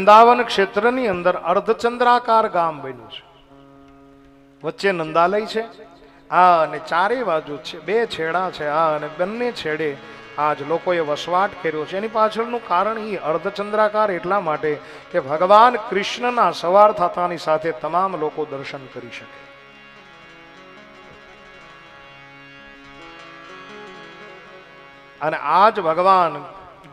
વૃંદાવન ક્ષેત્રની અંદર અર્ધચંદ્રાકાર ગામ બન્યું છે. વચ્ચે નંદાલય છે, અને ચારે બાજુ છે બે છેડા છે, અને બંને છેડે આજ લોકોએ વસવાટ કર્યો છે. એની પાછળનું કારણ એ અર્ધચંદ્રાકાર એટલા માટે કે ભગવાન કૃષ્ણના સવાર થતાની સાથે તમામ લોકો દર્શન કરી શકે. અને આજ ભગવાન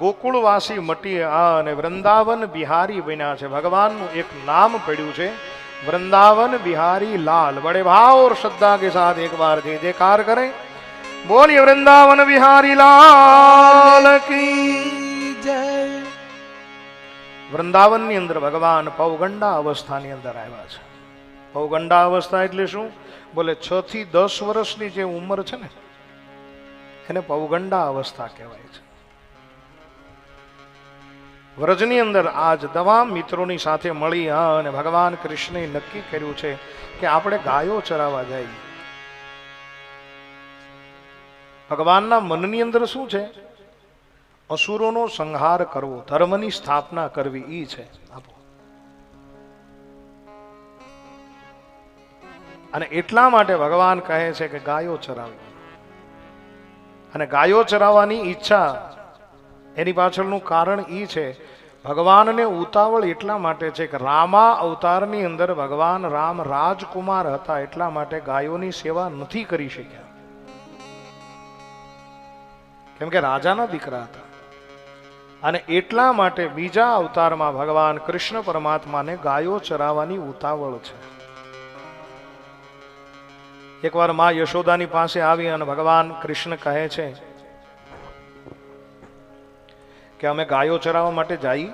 ગોકુળવાસી મટી અને વૃંદાવન બિહારી બન્યા છે. ભગવાનનું એક નામ પડ્યું છે वृंदावन बिहारी लाल. बड़े भाव और श्रद्धा के साथ एक बार जय जयकार करें. बोलिए वृंदावन बिहारी लाल की जय. वृंदावन ની અંદર ભગવાન પૌગંડા અવસ્થાની અંદર આવ્યા છે. પૌગંડા અવસ્થા એટલે શું? બોલે 6 થી 10 વર્ષની જે ઉંમર છે ને એને પૌગંડા અવસ્થા કહેવાય છે. વ્રજની અંદર આજ તમામ મિત્રોની સાથે મળી અને ભગવાન કૃષ્ણે નક્કી કર્યું છે કે આપણે ગાયો ચરાવવા જઈએ. ભગવાનના મનની અંદર શું છે? અસુરોનો સંહાર કરવો, ધર્મની સ્થાપના કરવી, ઈ છે. અને એટલા માટે ભગવાન કહે છે કે ગાયો ચરાવવી. અને ગાયો ચરાવવાની ઈચ્છા એની પાછળનું કારણ ઈ છે, ભગવાનને ઉતાવળ એટલા માટે છે કે રામા અવતારની અંદર ભગવાન રામ રાજકુમાર હતા, એટલા માટે ગાયોની સેવા નથી કરી શક્યા, કેમ કે રાજાના દીકરા હતા. અને એટલા માટે બીજા અવતારમાં ભગવાન કૃષ્ણ પરમાત્માને ગાયો ચરાવવાની ઉતાવળ છે. એકવાર માં યશોદાની પાસે આવી અને ભગવાન કૃષ્ણ કહે છે કે અમે ગાયો ચરાવવા માટે જઈ.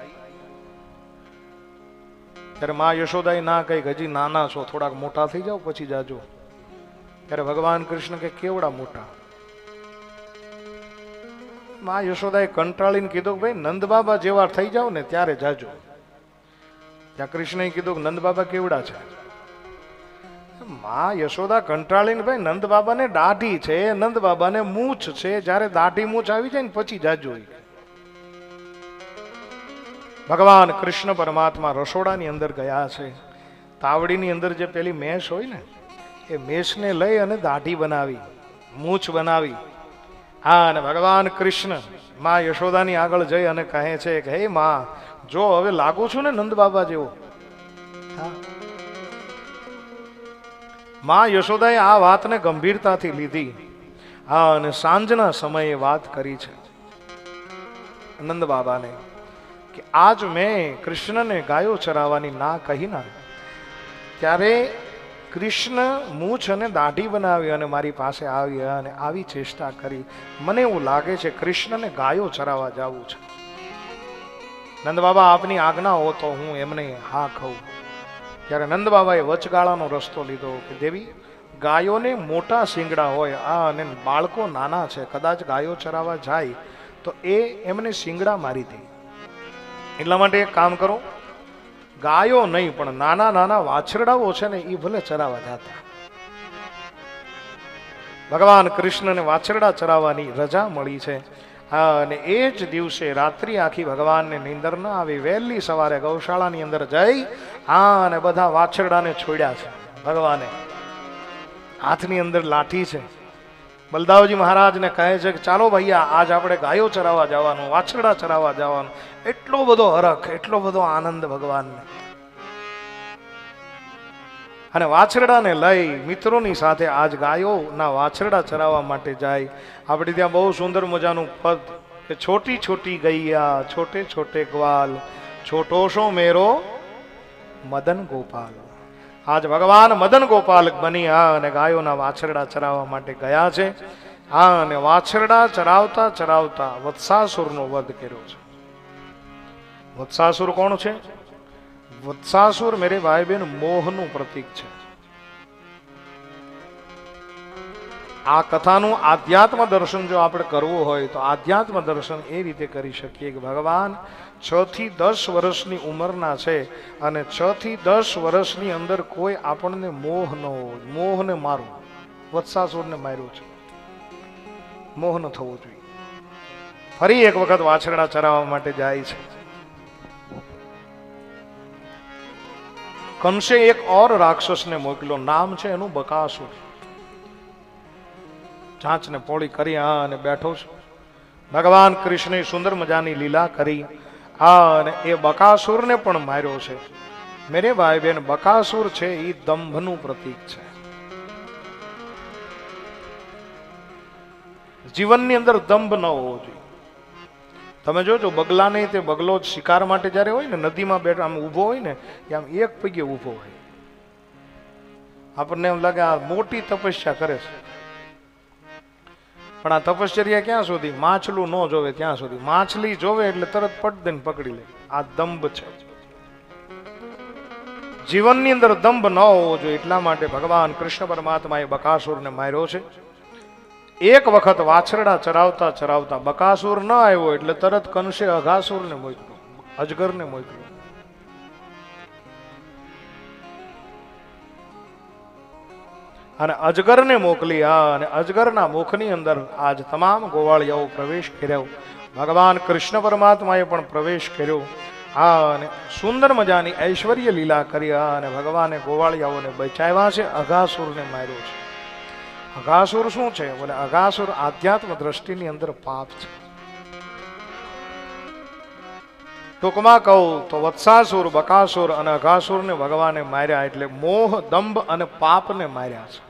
ત્યારે માં યશોદાએ ના કહી, હજી નાના છો, થોડાક મોટા થઈ જાઓ પછી જાજો. ત્યારે ભગવાન કૃષ્ણ કે કેવડા મોટા? માં યશોદાએ કંટાળીને કીધું કે ભાઈ નંદ બાબા જેવા થઈ જાવ ને ત્યારે જાજો. ત્યાં કૃષ્ણએ કીધું કે નંદ બાબા કેવડા છે? માં યશોદા કંટાળીને, ભાઈ નંદ બાબાને દાઢી છે, નંદ બાબાને મૂછ છે, જ્યારે દાઢી મૂછ આવી જાય ને પછી જાજો. ભગવાન કૃષ્ણ પરમાત્મા રસોડાની અંદર ગયા છે. તાવડીની અંદર જે પેલી મેષ હોય ને એ મેષને લઈ અને દાઢી બનાવી, મૂછ બનાવી. હા, અને ભગવાન કૃષ્ણ માં યશોદાની આગળ જઈ અને કહે છે કે હે માં, જો હવે લાગુ છું ને નંદ બાબા જેવો. માં યશોદાએ આ વાતને ગંભીરતાથી લીધી. હા, અને સાંજના સમયે વાત કરી છે નંદ બાબાને કે આજ મેં કૃષ્ણને ગાયો ચરાવવાની ના કહી ના, ત્યારે કૃષ્ણ મૂછ અને દાઢી બનાવી અને મારી પાસે આવી અને આવી ચેષ્ટા કરી. મને એવું લાગે છે કૃષ્ણને ગાયો ચરાવવા જવું છે. નંદ બાબા આપની આજ્ઞા હો તો હું એમને હા કહું. ત્યારે નંદ બાબાએ વચગાળાનો રસ્તો લીધો કે દેવી, ગાયોને મોટા શિંગડા હોય, અને બાળકો નાના છે, કદાચ ગાયો ચરાવવા જાય તો એમને શિંગડા મારી દે. એટલા માટે એક કામ કરો, ગાયો નહીં પણ નાના નાના વાછરડાઓ છે ને એ ભલે ચરાવવા જતા. ભગવાન કૃષ્ણને વાછરડા ચરાવવાની રજા મળી છે. અને એ જ દિવસે રાત્રિ આખી ભગવાનને નીંદર ન આવી, વહેલી સવારે ગૌશાળાની અંદર જઈ અને બધા વાછરડાને છોડ્યા છે. ભગવાને હાથની અંદર લાઠી છે. બલદાવજી મહારાજને કહે છે કે ચાલો ભૈયા, આજ આપણે ગાયો ચરાવવા જવાનું, વાછરડા ચરાવવા જવાનું. એટલો બધો હરખ, એટલો બધો આનંદ ભગવાનને. અને વાછરડાને લઈ મિત્રોની સાથે આજ ગાયોના વાછરડા ચરાવવા માટે જાય. આપણે ત્યાં બહુ સુંદર મજાનું પદ કે છોટી છોટી ગૈયા, છોટે છોટે ગ્વાલ, છોટો સો મેરો મદન ગોપાલ. આજ ભગવાન મદન ગોપાલ બની અને ગાયોના વાછરડા ચરાવવા માટે ગયા છે. અને વાછરડા ચરાવતા ચરાવતા વત્સાસુરનો વધ કર્યો છે. વત્સાસુર કોણ છે? વત્સાસુર મેરે ભાઈ બહેન મોહનું પ્રતીક છે. આ કથાનું આધ્યાત્મ દર્શન જો આપણે કરવું હોય તો આધ્યાત્મ દર્શન એ રીતે કરી શકીએ કે ભગવાન 6 થી 10 વર્ષની ઉંમરના છે, અને 6 થી 10 વર્ષની અંદર કોઈ આપણને મોહ ન હોય. મોહને મારવું, વત્સાસુરને માર્યો છે, મોહ ન થવો જોઈએ. ફરી એક વખત વાછરડા ચરાવવા માટે જાય છે. કંસે એક ઓર રાક્ષસને મોકલ્યો, નામ છે એનું બકાસુર. ચાંચને પોળી કરી અને બેઠો છે. ભગવાન કૃષ્ણે સુંદર મજાની લીલા કરી અને એ બકાસુરને પણ માર્યો છે. મેરે ભાઈ બેન, બકાસુર છે એ દંભનું પ્રતીક છે. જીવનની અંદર દંભ ન હોવો જોઈએ. તમે જોજો બગલા નહીં, તે બગલો શિકાર માટે જયારે હોય ને નદીમાં બેઠો આમ ઊભો હોય ને એ આમ એક પગે ઊભો હોય. આપણને એમ લાગે આ મોટી તપસ્યા કરે છે, પણ આ તપશ્ચર્યા ક્યાં સુધી? માછલું ન જોવે ત્યાં સુધી. માછલી જોવે એટલે તરત પટ દઈને પકડી લે. આ દંભ છે. જીવનની અંદર દંભ ન હોવો જોઈએ. એટલા માટે ભગવાન કૃષ્ણ પરમાત્માએ બકાસુરને માર્યો છે. એક વખત વાછરડા ચરાવતા ચરાવતા બકાસુર ન આવ્યો એટલે તરત કંસે અઘાસુરને મોકલ્યો, અજગરને મોકલ્યો. અને અજગરને મોકલી અને અજગરના મુખની અંદર આજ તમામ ગોવાળિયાઓ પ્રવેશ કર્યો. ભગવાન કૃષ્ણ પરમાત્માએ પણ પ્રવેશ કર્યો અને સુંદર મજાની ઐશ્વર્ય લીલા કરી અને ભગવાને ગોવાળિયાઓને બચાવ્યા છે. અઘાસુરને માર્યો છે. અઘાસુર શું છે? બોલે અઘાસુર આધ્યાત્મ દ્રષ્ટિની અંદર પાપ છે. ટૂંકમાં કહું તો વત્સાસુર, બકાસુર અને અઘાસુરને ભગવાને માર્યા એટલે મોહ, દંભ અને પાપને માર્યા છે.